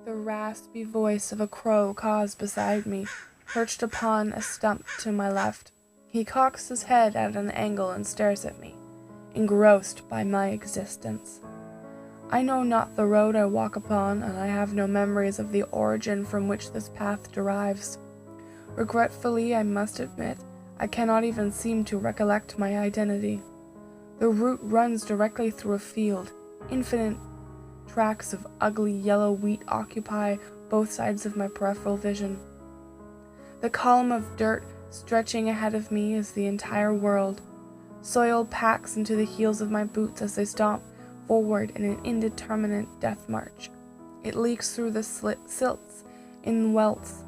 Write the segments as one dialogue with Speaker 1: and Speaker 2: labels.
Speaker 1: The raspy voice of a crow caws beside me, perched upon a stump to my left. He cocks his head at an angle and stares at me, engrossed by my existence. I know not the road I walk upon, and I have no memories of the origin from which this path derives. Regretfully, I must admit, I cannot even seem to recollect my identity. The route runs directly through a field. Infinite tracts of ugly yellow wheat occupy both sides of my peripheral vision. The column of dirt stretching ahead of me is the entire world. Soil packs into the heels of my boots as they stomp forward in an indeterminate death march. It leaks through the silts in welts,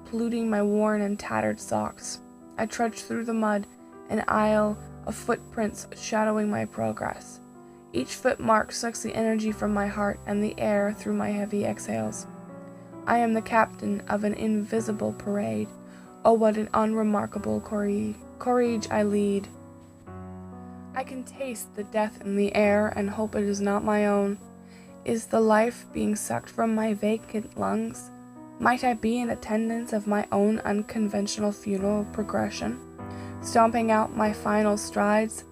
Speaker 1: polluting my worn and tattered socks. I trudge through the mud, an aisle of footprints shadowing my progress. Each footmark sucks the energy from my heart and the air through my heavy exhales. I am the captain of an invisible parade. Oh, what an unremarkable cortege I lead. I can taste the death in the air and hope it is not my own. Is the life being sucked from my vacant lungs? Might I be in attendance of my own unconventional funeral progression, stomping out my final strides?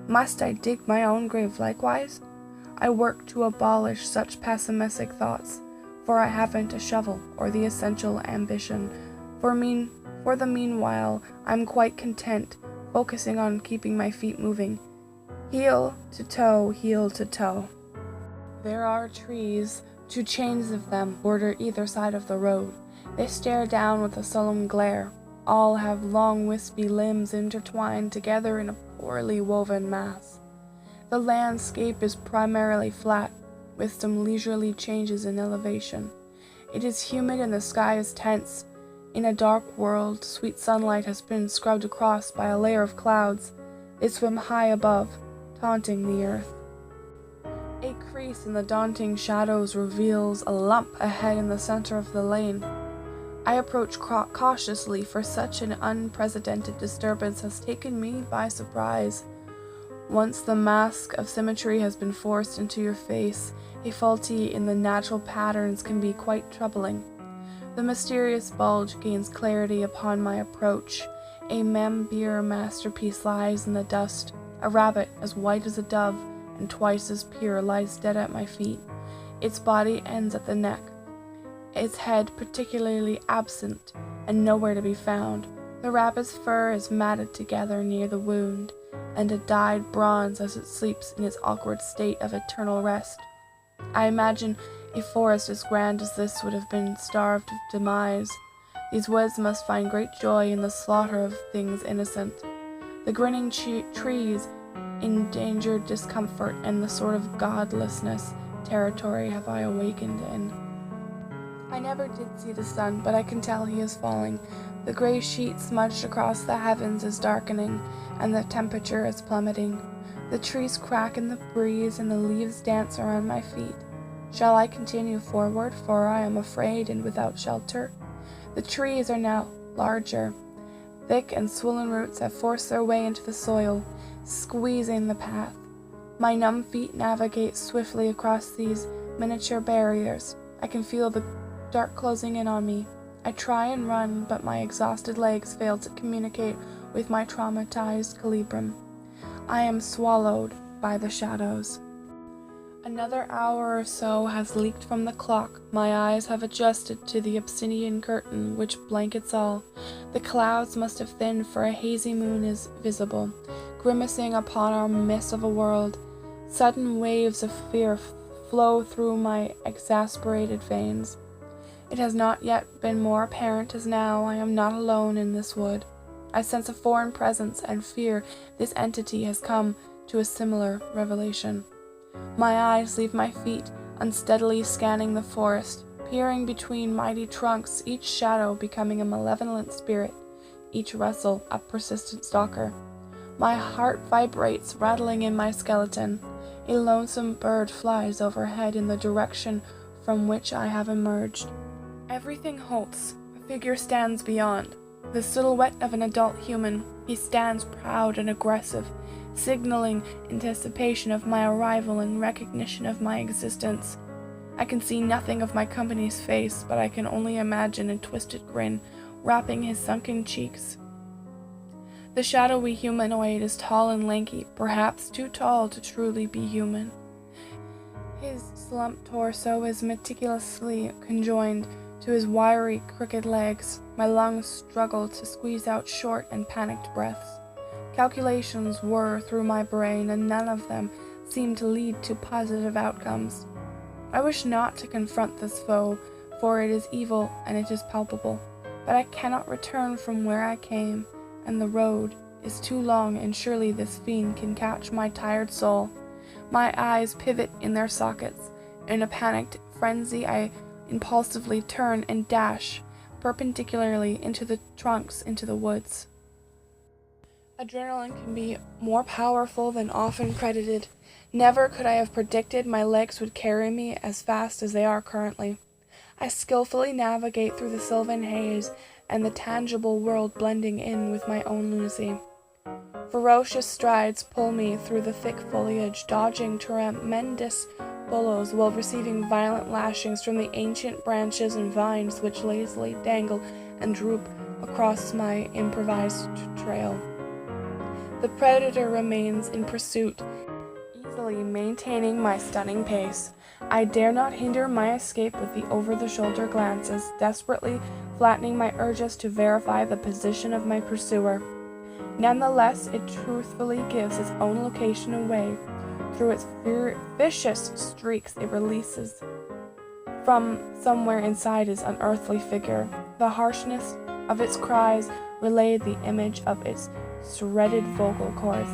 Speaker 1: Must I dig my own grave likewise? I work to abolish such pessimistic thoughts, for I haven't a shovel or the essential ambition. For the meanwhile, I'm quite content, focusing on keeping my feet moving, heel to toe. There are trees, 2 chains of them border either side of the road. They stare down with a solemn glare. All have long wispy limbs intertwined together in a poorly woven mass. The landscape is primarily flat, with some leisurely changes in elevation. It is humid and the sky is tense. In a dark world, sweet sunlight has been scrubbed across by a layer of clouds. They swim high above, taunting the earth. A crease in the daunting shadows reveals a lump ahead in the center of the lane. I approach cautiously, for such an unprecedented disturbance has taken me by surprise. Once the mask of symmetry has been forced into your face, a faulty in the natural patterns can be quite troubling. The mysterious bulge gains clarity upon my approach. A Mambier masterpiece lies in the dust. A rabbit as white as a dove and twice as pure lies dead at my feet. Its body ends at the neck, its head particularly absent and nowhere to be found. The rabbit's fur is matted together near the wound, and a dyed bronze as it sleeps in its awkward state of eternal rest. I imagine a forest as grand as this would have been starved of demise. These woods must find great joy in the slaughter of things innocent. The grinning trees, endangered discomfort, and the sort of godlessness territory have I awakened in. I never did see the sun, but I can tell he is falling. The gray sheet smudged across the heavens is darkening, and the temperature is plummeting. The trees crack in the breeze, and the leaves dance around my feet. Shall I continue forward, for I am afraid and without shelter? The trees are now larger. Thick and swollen roots have forced their way into the soil, squeezing the path. My numb feet navigate swiftly across these miniature barriers. I can feel the dark closing in on me. I try and run, but my exhausted legs fail to communicate with my traumatized cerebrum. I am swallowed by the shadows. Another hour or so has leaked from the clock. My eyes have adjusted to the obsidian curtain which blankets all. The clouds must have thinned, for a hazy moon is visible, grimacing upon our mist of a world. Sudden waves of fear flow through my exasperated veins. It has not yet been more apparent as now I am not alone in this wood. I sense a foreign presence and fear this entity has come to a similar revelation. My eyes leave my feet, unsteadily scanning the forest, peering between mighty trunks, each shadow becoming a malevolent spirit, each rustle a persistent stalker. My heart vibrates, rattling in my skeleton. A lonesome bird flies overhead in the direction from which I have emerged. Everything halts. A figure stands beyond. The silhouette of an adult human. He stands proud and aggressive, signaling anticipation of my arrival and recognition of my existence. I can see nothing of my company's face, but I can only imagine a twisted grin wrapping his sunken cheeks. The shadowy humanoid is tall and lanky, perhaps too tall to truly be human. His slumped torso is meticulously conjoined to his wiry, crooked legs. My lungs struggle to squeeze out short and panicked breaths. Calculations whir through my brain, and none of them seem to lead to positive outcomes. I wish not to confront this foe, for it is evil and it is palpable. But I cannot return from where I came, and the road is too long, and surely this fiend can catch my tired soul. My eyes pivot in their sockets. In a panicked frenzy, I impulsively turn and dash perpendicularly into the trunks into the woods. Adrenaline can be more powerful than often credited. Never could I have predicted my legs would carry me as fast as they are currently. I skillfully navigate through the sylvan haze and the tangible world blending in with my own lunacy. Ferocious strides pull me through the thick foliage, dodging tremendous billows while receiving violent lashings from the ancient branches and vines which lazily dangle and droop across my improvised trail. The predator remains in pursuit, easily maintaining my stunning pace. I dare not hinder my escape with the over-the-shoulder glances, desperately flattening my urges to verify the position of my pursuer. Nonetheless, it truthfully gives its own location away. Through its vicious streaks it releases from somewhere inside his unearthly figure. The harshness of its cries relayed the image of its shredded vocal cords.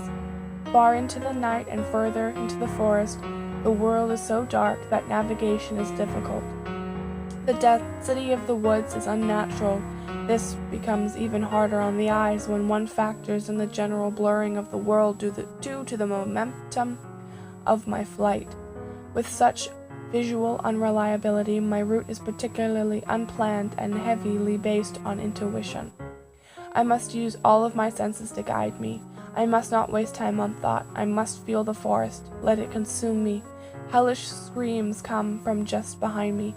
Speaker 1: Far into the night and further into the forest, the world is so dark that navigation is difficult. The density of the woods is unnatural. This becomes even harder on the eyes when one factors in the general blurring of the world due to the momentum of my flight. With such visual unreliability, my route is particularly unplanned and heavily based on intuition. I must use all of my senses to guide me. I must not waste time on thought. I must feel the forest. Let it consume me. Hellish screams come from just behind me,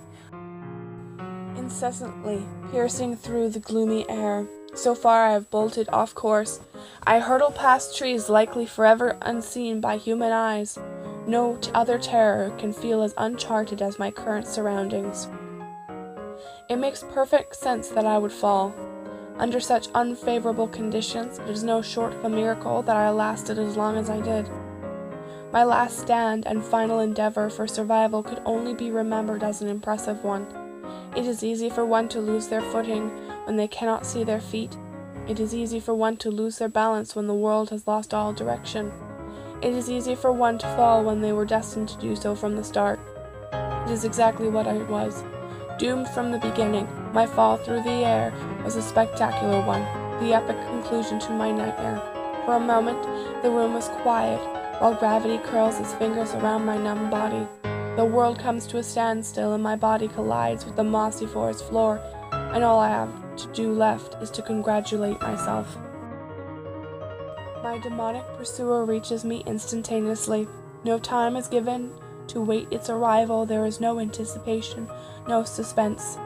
Speaker 1: incessantly piercing through the gloomy air. So far I have bolted off course. I hurtle past trees likely forever unseen by human eyes. No other terror can feel as uncharted as my current surroundings. It makes perfect sense that I would fall. Under such unfavorable conditions, it is no short of a miracle that I lasted as long as I did. My last stand and final endeavor for survival could only be remembered as an impressive one. It is easy for one to lose their footing when they cannot see their feet. It is easy for one to lose their balance when the world has lost all direction. It is easy for one to fall when they were destined to do so from the start. It is exactly what I was. Doomed from the beginning, my fall through the air was a spectacular one, the epic conclusion to my nightmare. For a moment, the room was quiet, while gravity curls its fingers around my numb body. The world comes to a standstill and my body collides with the mossy forest floor, and all I have to do left is to congratulate myself. My demonic pursuer reaches me instantaneously. No time is given to wait its arrival. There is no anticipation, no suspense.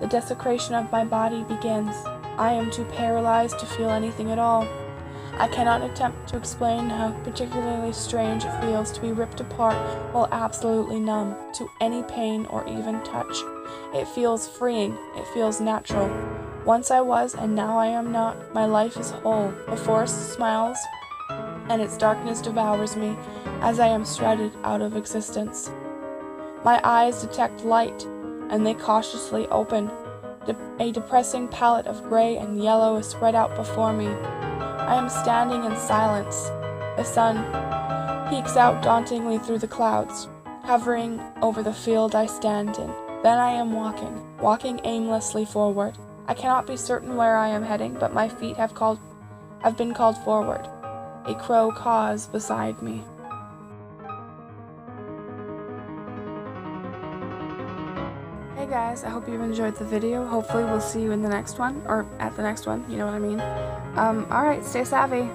Speaker 1: The desecration of my body begins. I am too paralyzed to feel anything at all. I cannot attempt to explain how particularly strange it feels to be ripped apart while absolutely numb to any pain or even touch. It feels freeing. It feels natural. Once I was, and now I am not. My life is whole. The forest smiles, and its darkness devours me as I am shredded out of existence. My eyes detect light, and they cautiously open. A depressing palette of gray and yellow is spread out before me. I am standing in silence. The sun peeks out dauntingly through the clouds, hovering over the field I stand in. Then I am walking aimlessly forward. I cannot be certain where I am heading, but my feet have been called forward. A crow caws beside me. Hey guys, I hope you've enjoyed the video. Hopefully we'll see you in the next one, or at the next one, you know what I mean. Alright, stay savvy.